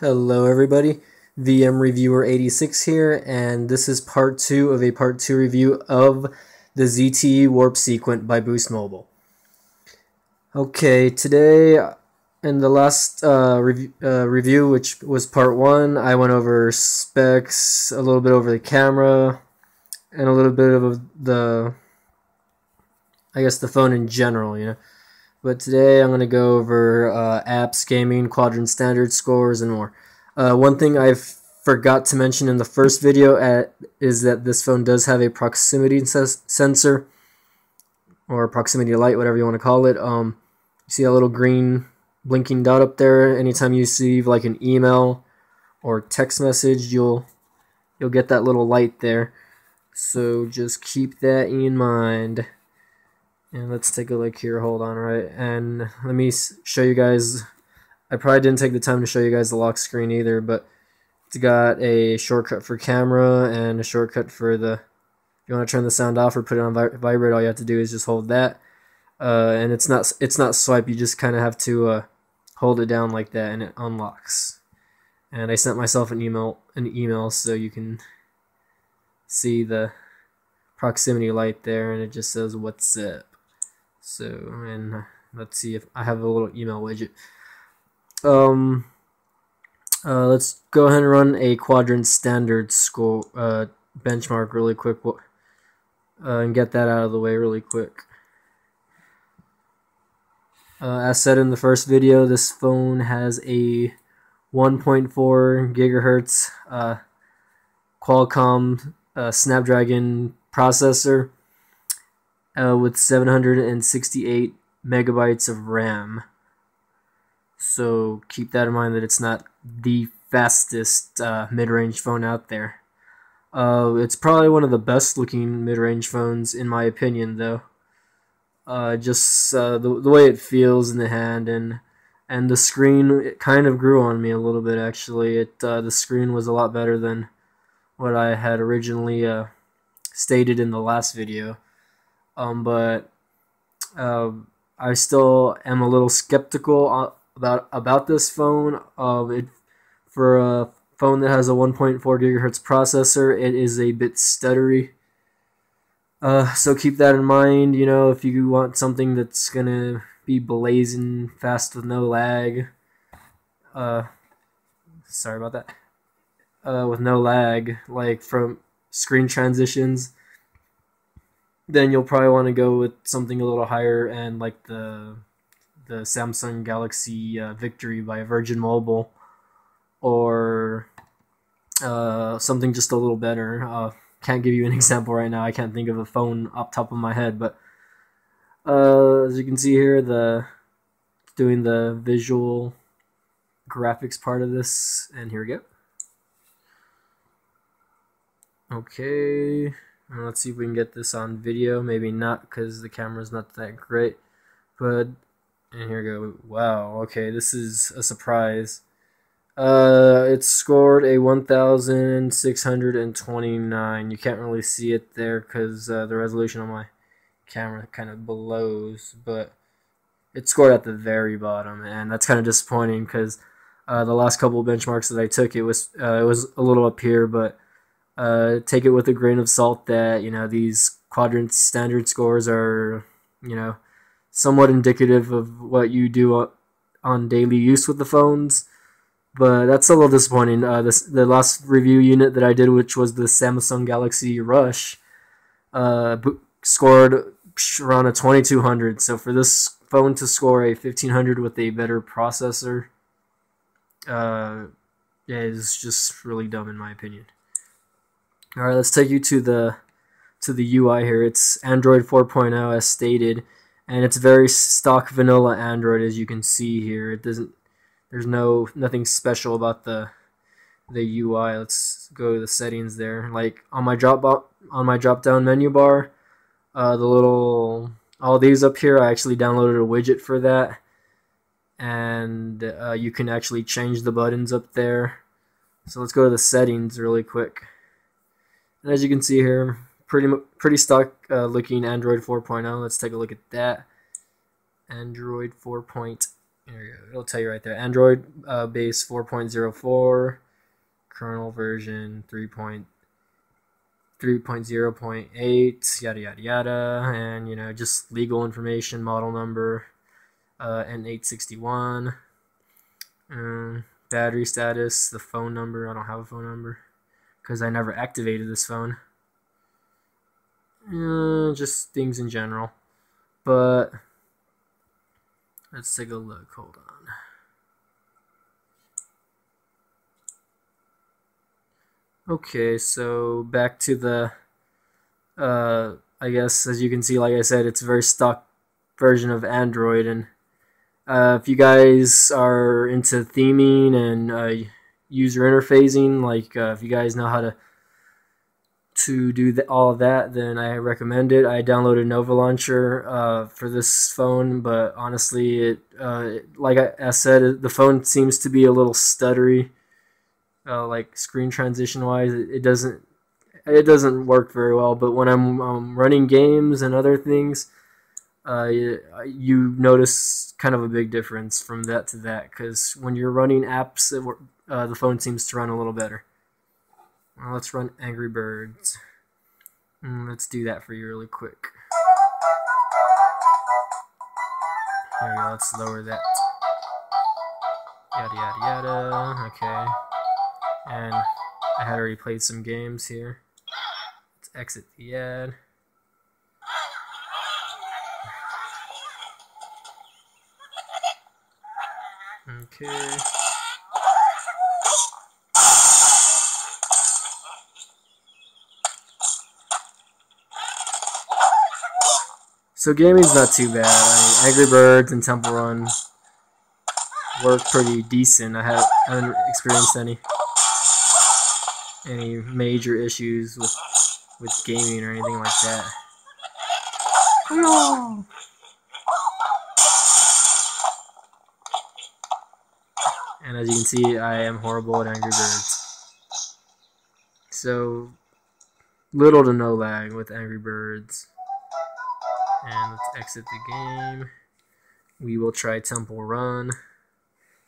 Hello everybody, VM Reviewer 86 here, and this is part 2 of a part 2 review of the ZTE Warp Sequent by Boost Mobile. Okay, today in the last review, which was part 1, I went over specs, a little bit over the camera, and a little bit of the phone in general, But today I'm going to go over apps, gaming, quadrant standard scores, and more. One thing I forgot to mention in the first video is that this phone does have a proximity sensor, or proximity light, whatever you want to call it. You see that little green blinking dot up there? Anytime you receive like an email or text message, you'll get that little light there. So just keep that in mind. And let's take a look here. Hold on, right? And let me show you guys. I probably didn't take the time to show you guys the lock screen either, but it's got a shortcut for camera and a shortcut for the. If you want to turn the sound off or put it on vibrate, all you have to do is just hold that. And it's not swipe. You just kind of have to hold it down like that, and it unlocks. And I sent myself an email so you can see the proximity light there, and it just says "What's up." So, and let's see if I have a little email widget. Let's go ahead and run a quadrant standard score benchmark really quick, and get that out of the way really quick. As said in the first video, this phone has a 1.4 gigahertz Qualcomm Snapdragon processor with 768 megabytes of RAM. So keep that in mind that it's not the fastest mid-range phone out there. It's probably one of the best looking mid-range phones in my opinion, though. Just the way it feels in the hand, and the screen, it kind of grew on me a little bit actually. The screen was a lot better than what I had originally stated in the last video. But I still am a little skeptical about this phone. For a phone that has a 1.4 gigahertz processor, it is a bit stuttery. So keep that in mind. If you want something that's gonna be blazing fast with no lag. Sorry about that. With no lag, like from screen transitions, then you'll probably want to go with something a little higher end, like the Samsung Galaxy Victory by Virgin Mobile, or something just a little better. Can't give you an example right now. I can't think of a phone off top of my head, but as you can see here, doing the visual graphics part of this, and here we go. Okay. Let's see if we can get this on video. Maybe not, because the camera's not that great. But, and here we go. Wow, okay, this is a surprise. It scored a 1,629. You can't really see it there because the resolution on my camera kind of blows. But it scored at the very bottom, and that's kind of disappointing because the last couple of benchmarks that I took, it was a little up here, but take it with a grain of salt that these quadrant standard scores are somewhat indicative of what you do on daily use with the phones. But that's a little disappointing. The last review unit that I did, which was the Samsung Galaxy Rush, scored around a 2200. So for this phone to score a 1500 with a better processor, yeah, is just really dumb in my opinion. Alright, let's take you to the UI here. It's Android 4.0 as stated, and it's very stock vanilla Android, as you can see here. There's nothing special about the UI. Let's go to the settings there. Like on my drop down menu bar, all these up here, I actually downloaded a widget for that, and you can actually change the buttons up there. So let's go to the settings really quick. And as you can see here, pretty stock looking Android 4.0. Let's take a look at that. Android 4.0. There you go. It'll tell you right there. Android base 4.04, kernel version 3.0.8, yada yada yada, and you know, just legal information, model number, N861, battery status, the phone number. I don't have a phone number because I never activated this phone. Just things in general. But let's take a look. Hold on. Okay, so back to the I guess, as you can see, like I said, it's a very stock version of Android, and if you guys are into theming and user interfacing, like if you guys know how to do all of that, then I recommend it. I downloaded Nova Launcher for this phone, but honestly, like I said, the phone seems to be a little stuttery, like screen transition wise. It doesn't work very well. But when I'm running games and other things, you notice kind of a big difference from that to that, because when you're running apps, the phone seems to run a little better. Well, let's run Angry Birds. Let's do that for you really quick. There we go, let's lower that. Yada yada yada, okay. And I had already played some games here. Let's exit the ad. Okay. So gaming's not too bad. I mean, Angry Birds and Temple Run work pretty decent. I haven't experienced any major issues with gaming or anything like that. Oh. And as you can see, I am horrible at Angry Birds. So little to no lag with Angry Birds. And let's exit the game. We will try Temple Run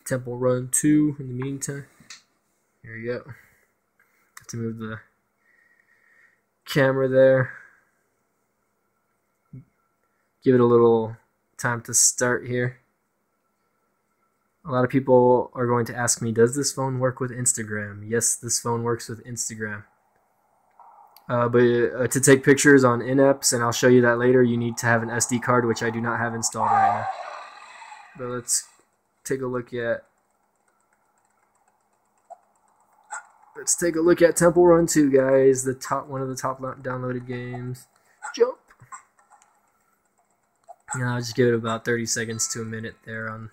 2 in the meantime. Here you go. Have to move the camera there. Give it a little time to start here. A lot of people are going to ask me, does this phone work with Instagram? Yes, this phone works with Instagram. But to take pictures on in-apps, and I'll show you that later, you need to have an SD card, which I do not have installed right now. But let's take a look at Temple Run 2, guys. One of the top downloaded games. Jump. I'll just give it about 30 seconds to a minute there on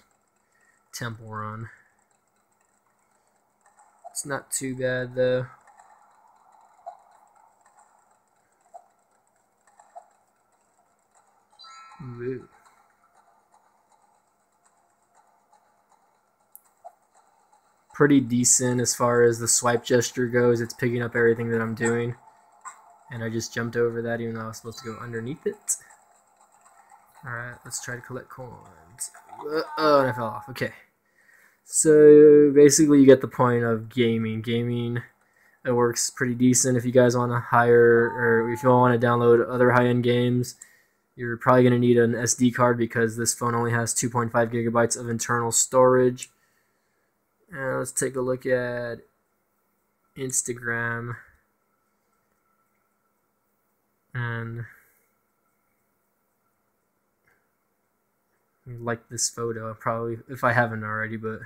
Temple Run. It's not too bad though. Ooh. Pretty decent as far as the swipe gesture goes. It's picking up everything that I'm doing. And I just jumped over that even though I was supposed to go underneath it. Alright, let's try to collect coins. Oh, and I fell off. Okay. So basically you get the point of gaming. Gaming, it works pretty decent. If you guys want to hire, or if you want to download other high-end games, you're probably going to need an SD card because this phone only has 2.5 gigabytes of internal storage. Let's take a look at Instagram. And like this photo, probably, if I haven't already, but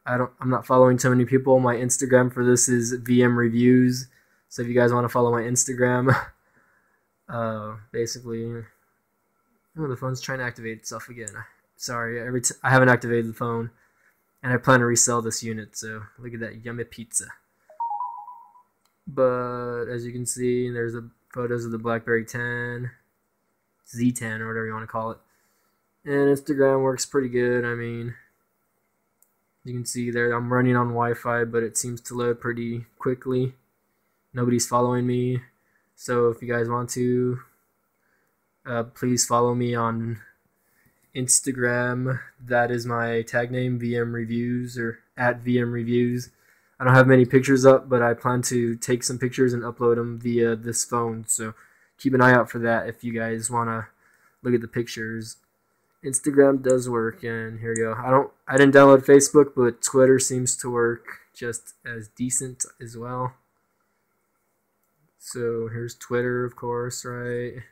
I'm not following too many people. My Instagram for this is VM Reviews. So if you guys want to follow my Instagram, basically. Oh, the phone's trying to activate itself again. Sorry, I haven't activated the phone, and I plan to resell this unit. So look at that yummy pizza. But as you can see, there's the photos of the BlackBerry 10, Z10, or whatever you want to call it. And Instagram works pretty good. I mean, you can see there I'm running on Wi-Fi, but it seems to load pretty quickly. Nobody's following me, so if you guys want to, please follow me on Instagram. That is my tag name, VM Reviews, or at VM Reviews. I don't have many pictures up, but I plan to take some pictures and upload them via this phone. So keep an eye out for that if you guys want to look at the pictures. Instagram does work, and here you go. I didn't download Facebook, but Twitter seems to work just as decent as well. So here's Twitter, of course, right?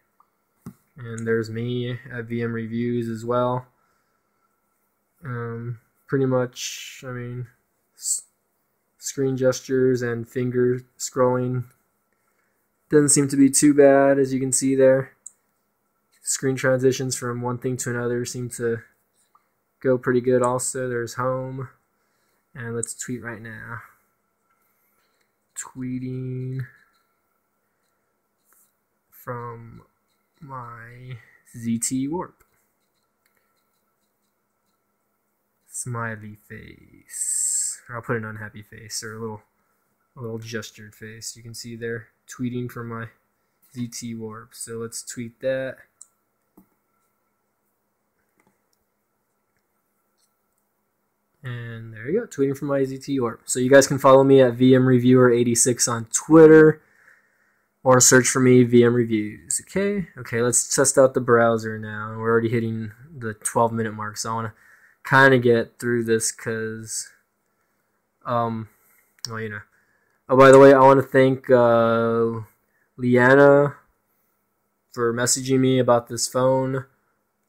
And there's me at VM Reviews as well. Pretty much, I mean, screen gestures and finger scrolling doesn't seem to be too bad, as you can see there. Screen transitions from one thing to another seem to go pretty good also. There's home. And let's tweet right now. Tweeting from my ZTE Warp. Smiley face. Or I'll put an unhappy face, or a little gestured face. You can see there, tweeting from my ZTE Warp. So let's tweet that. And there you go, tweeting from my ZTE Warp. So you guys can follow me at VMReviewer86 on Twitter, or search for me, VM Reviews. Okay, let's test out the browser now. We're already hitting the 12-minute mark, so I want to kind of get through this because, well, you know. Oh, by the way, I want to thank Leanna for messaging me about this phone.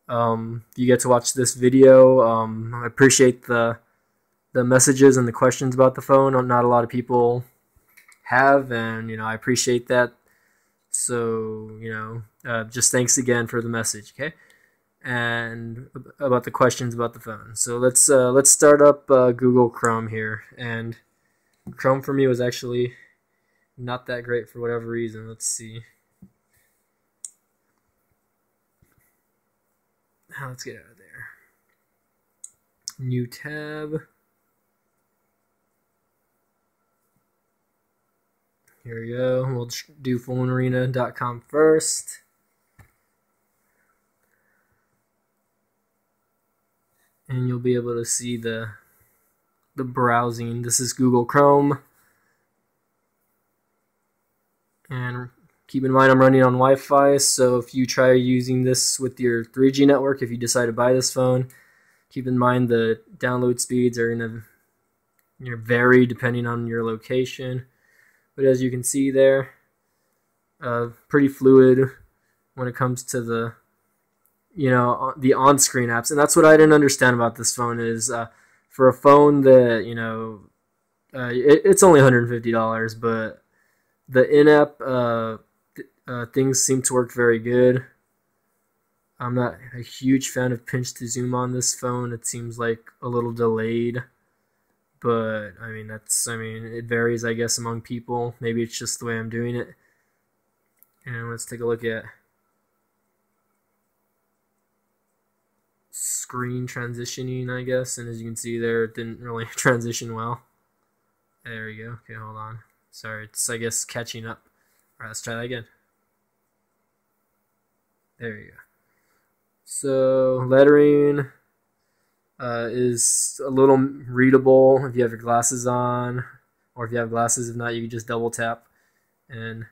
You get to watch this video. I appreciate the messages and the questions about the phone. Not a lot of people have, and I appreciate that. So just thanks again for the message, okay? And about the questions about the phone. So let's start up Google Chrome here, and Chrome for me was actually not that great for whatever reason. Let's see. Let's get out of there. New tab. Here we go. We'll do phonearena.com first. And you'll be able to see the browsing. This is Google Chrome. And keep in mind I'm running on Wi-Fi, so if you try using this with your 3G network, if you decide to buy this phone, keep in mind the download speeds are going to vary depending on your location. But as you can see there, pretty fluid when it comes to the on-screen apps. And that's what I didn't understand about this phone is for a phone that, it's only $150, but the in-app things seem to work very good. I'm not a huge fan of pinch to zoom on this phone. It seems like a little delayed. But, it varies, I guess, among people. Maybe it's just the way I'm doing it. And let's take a look at screen transitioning, I guess. And as you can see there, it didn't really transition well. There we go. Okay, hold on. Sorry, it's, I guess, catching up. Alright, let's try that again. There you go. So, lettering is a little readable if you have your glasses on, or if you have glasses. If not, you can just double tap and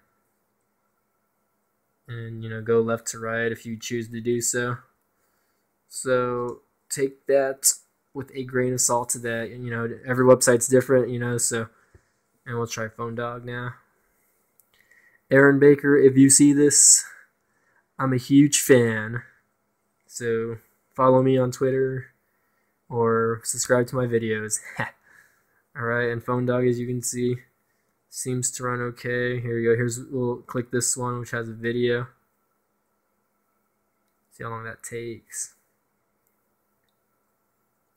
go left to right if you choose to do so. So take that with a grain of salt to that. Every website's different, so. And we'll try Phone Dog now. Aaron Baker, if you see this, I'm a huge fan. So follow me on Twitter or subscribe to my videos. Alright, and Phone Dog, as you can see, seems to run okay. Here we go. We'll click this one, which has a video. See how long that takes.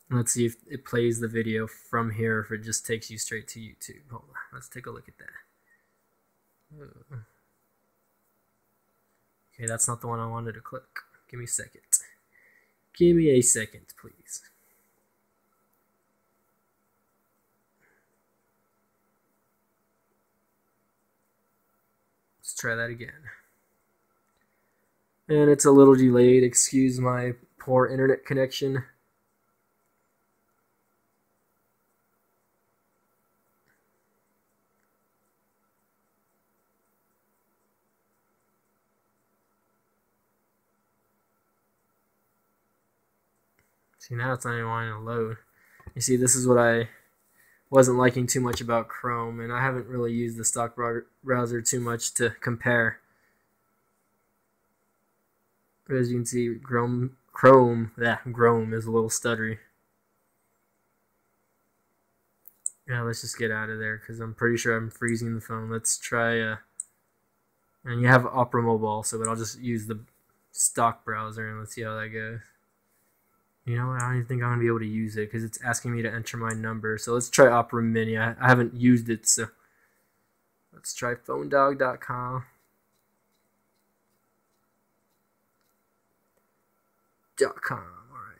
Let's see if it plays the video from here, or if it just takes you straight to YouTube. Hold on, let's take a look at that. Okay, that's not the one I wanted to click. Give me a second. Give me a second, please. Let's try that again. And it's a little delayed. Excuse my poor internet connection. See, now it's not even wanting to load. You see, this is what I wasn't liking too much about Chrome, and I haven't really used the stock browser too much to compare. But as you can see, Chrome is a little stuttery. Yeah, let's just get out of there because I'm pretty sure I'm freezing the phone. Let's try, and you have Opera Mobile also, but I'll just use the stock browser and let's see how that goes. You know what, I don't even think I'm going to be able to use it because it's asking me to enter my number. So let's try Opera Mini. I haven't used it, so let's try phonedog.com. Alright.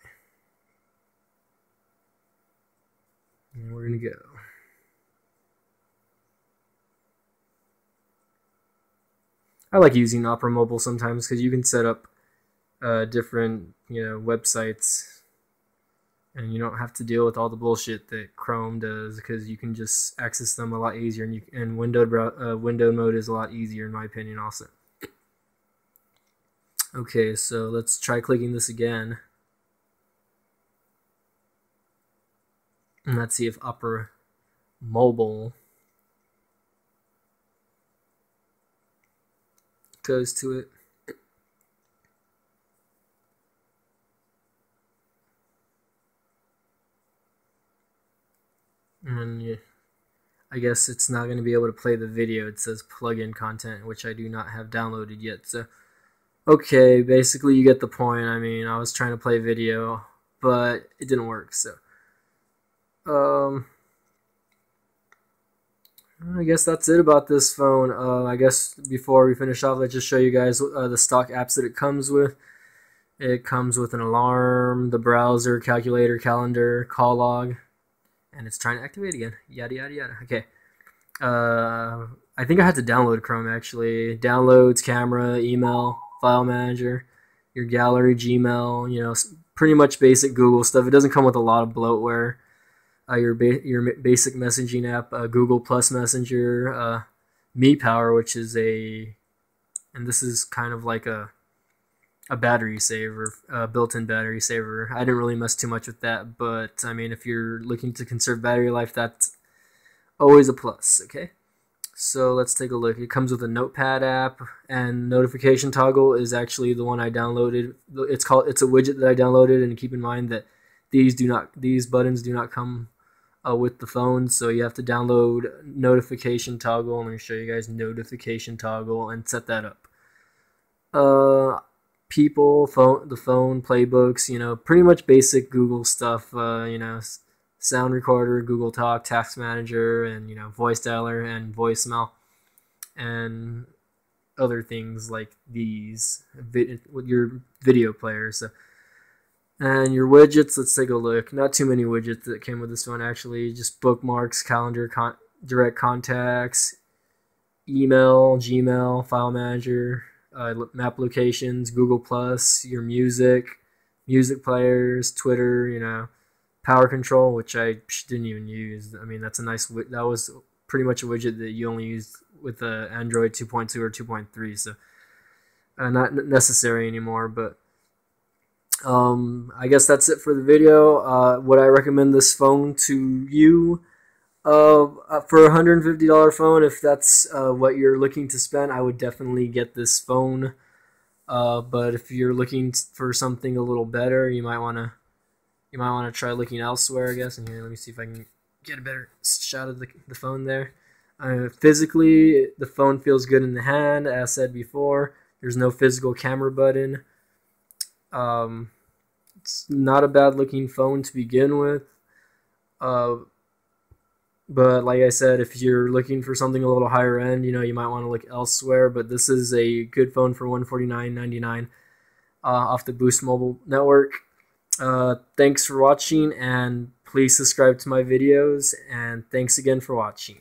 And we're going to go. I like using Opera Mobile sometimes because you can set up different, websites. And you don't have to deal with all the bullshit that Chrome does because you can just access them a lot easier, and window mode is a lot easier in my opinion also. Okay, so let's try clicking this again. And let's see if Opera Mobile goes to it. And yeah, I guess it's not going to be able to play the video. It says plugin content, which I do not have downloaded yet. So, okay, basically you get the point. I mean, I was trying to play video, but it didn't work. So, I guess that's it about this phone. I guess before we finish off, let's just show you guys the stock apps that it comes with. It comes with an alarm, the browser, calculator, calendar, call log. And it's trying to activate again. Yada, yada, yada. Okay. I think I had to download Chrome, actually. Downloads, camera, email, file manager, your gallery, Gmail, pretty much basic Google stuff. It doesn't come with a lot of bloatware. Your basic messaging app, Google Plus Messenger, MePower, which is and this is kind of like a battery saver, built-in battery saver. I didn't really mess too much with that, but I mean, if you're looking to conserve battery life, that's always a plus. Okay, so let's take a look. It comes with a notepad app, and notification toggle is actually the one I downloaded. It's a widget that I downloaded, and keep in mind that these buttons do not come with the phone, so you have to download notification toggle. Let me show you guys notification toggle and set that up. The phone, playbooks, pretty much basic Google stuff, sound recorder, Google Talk, Task Manager, and, voice dialer and voicemail, and other things like these with your video player. So, and your widgets, let's take a look. Not too many widgets that came with this one, actually. Just bookmarks, calendar, direct contacts, email, Gmail, file manager, map locations, Google Plus, your music players, Twitter, power control, which I didn't even use. I mean, that's a nice. That was pretty much a widget that you only used with Android 2.2 or 2.3, so not necessary anymore. But I guess that's it for the video. Would I recommend this phone to you? For a $150 phone, if that's what you're looking to spend, I would definitely get this phone. But if you're looking for something a little better, you might want to try looking elsewhere, I guess. And here, let me see if I can get a better shot of the phone there. Physically, the phone feels good in the hand, as said before. There's no physical camera button. It's not a bad looking phone to begin with. But like I said, if you're looking for something a little higher end, you might want to look elsewhere. But this is a good phone for $149.99 off the Boost Mobile network. Thanks for watching, and please subscribe to my videos. And thanks again for watching.